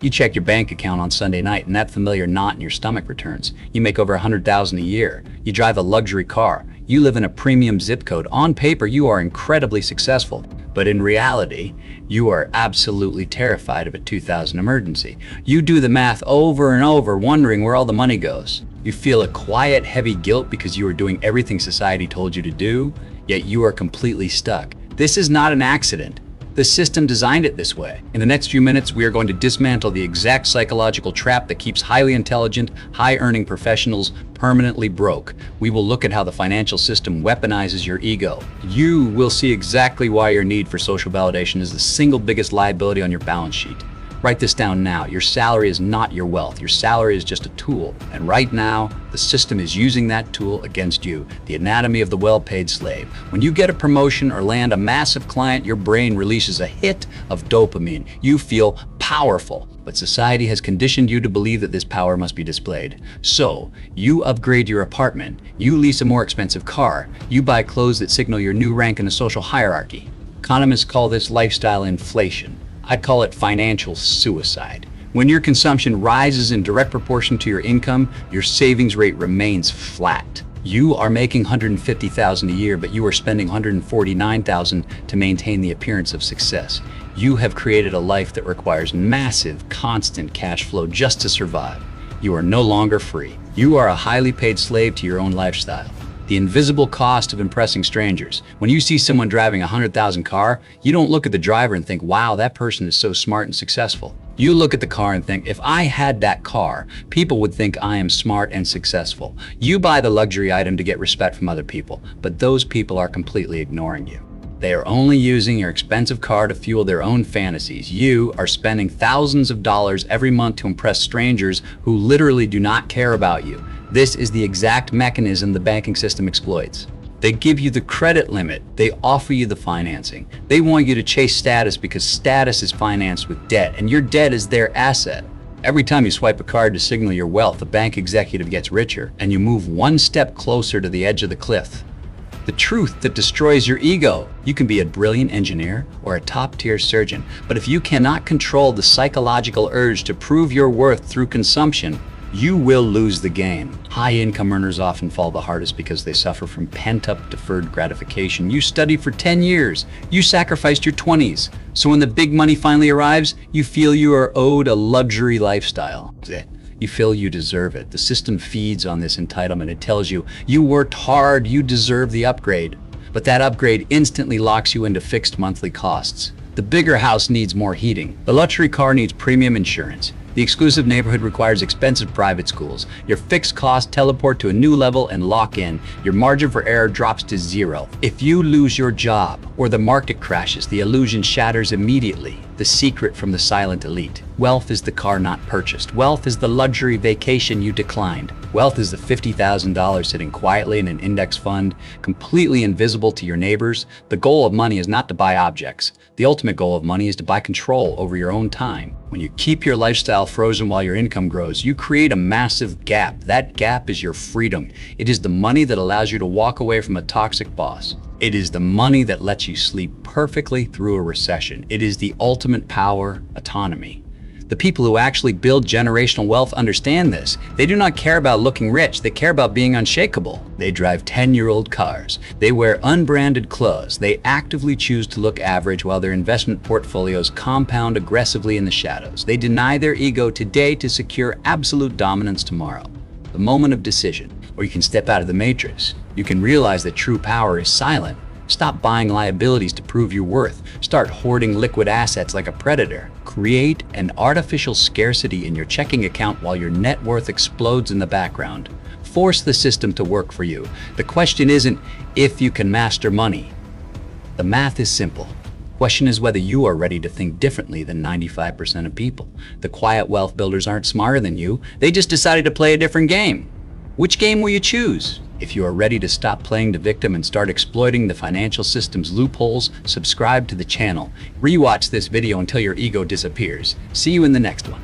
You check your bank account on Sunday night and that familiar knot in your stomach returns. You make over 100,000 a year. You drive a luxury car. You live in a premium zip code. On paper, you are incredibly successful. But in reality, you are absolutely terrified of a 2000 emergency. You do the math over and over, wondering where all the money goes. You feel a quiet, heavy guilt because you are doing everything society told you to do, yet you are completely stuck. This is not an accident. The system designed it this way. In the next few minutes, we are going to dismantle the exact psychological trap that keeps highly intelligent, high-earning professionals permanently broke. We will look at how the financial system weaponizes your ego. You will see exactly why your need for social validation is the single biggest liability on your balance sheet. Write this down now. Your salary is not your wealth. Your salary is just a tool. And right now, the system is using that tool against you. The anatomy of the well-paid slave. When you get a promotion or land a massive client, your brain releases a hit of dopamine. You feel powerful. But society has conditioned you to believe that this power must be displayed. So, you upgrade your apartment. You lease a more expensive car. You buy clothes that signal your new rank in the social hierarchy. Economists call this lifestyle inflation. I'd call it financial suicide. When your consumption rises in direct proportion to your income, your savings rate remains flat. You are making $150,000 a year, but you are spending $149,000 to maintain the appearance of success. You have created a life that requires massive, constant cash flow just to survive. You are no longer free. You are a highly paid slave to your own lifestyle. The invisible cost of impressing strangers. When you see someone driving a $100,000 car, you don't look at the driver and think, wow, that person is so smart and successful. You look at the car and think, if I had that car, people would think I am smart and successful. You buy the luxury item to get respect from other people, but those people are completely ignoring you. They are only using your expensive car to fuel their own fantasies. You are spending thousands of dollars every month to impress strangers who literally do not care about you. This is the exact mechanism the banking system exploits. They give you the credit limit. They offer you the financing. They want you to chase status because status is financed with debt, and your debt is their asset. Every time you swipe a card to signal your wealth, the bank executive gets richer, and you move one step closer to the edge of the cliff. The truth that destroys your ego. You can be a brilliant engineer or a top-tier surgeon, but if you cannot control the psychological urge to prove your worth through consumption, you will lose the game. High-income earners often fall the hardest because they suffer from pent-up deferred gratification. You studied for 10 years. You sacrificed your 20s. So when the big money finally arrives, you feel you are owed a luxury lifestyle. You feel you deserve it. The system feeds on this entitlement. It tells you, you worked hard, you deserve the upgrade. But that upgrade instantly locks you into fixed monthly costs. The bigger house needs more heating. The luxury car needs premium insurance. The exclusive neighborhood requires expensive private schools. Your fixed costs teleport to a new level and lock in. Your margin for error drops to zero. If you lose your job or the market crashes, the illusion shatters immediately. The secret from the silent elite. Wealth is the car not purchased. Wealth is the luxury vacation you declined. Wealth is the $50,000 sitting quietly in an index fund, completely invisible to your neighbors. The goal of money is not to buy objects. The ultimate goal of money is to buy control over your own time. When you keep your lifestyle frozen while your income grows, you create a massive gap. That gap is your freedom. It is the money that allows you to walk away from a toxic boss. It is the money that lets you sleep perfectly through a recession. It is the ultimate power, autonomy. The people who actually build generational wealth understand this. They do not care about looking rich. They care about being unshakable. They drive 10-year-old cars. They wear unbranded clothes. They actively choose to look average while their investment portfolios compound aggressively in the shadows. They deny their ego today to secure absolute dominance tomorrow. The moment of decision. Or you can step out of the matrix. You can realize that true power is silent. Stop buying liabilities to prove your worth. Start hoarding liquid assets like a predator. Create an artificial scarcity in your checking account while your net worth explodes in the background. Force the system to work for you. The question isn't if you can master money. The math is simple. The question is whether you are ready to think differently than 95% of people. The quiet wealth builders aren't smarter than you. They just decided to play a different game. Which game will you choose? If you are ready to stop playing the victim and start exploiting the financial system's loopholes, subscribe to the channel. Rewatch this video until your ego disappears. See you in the next one.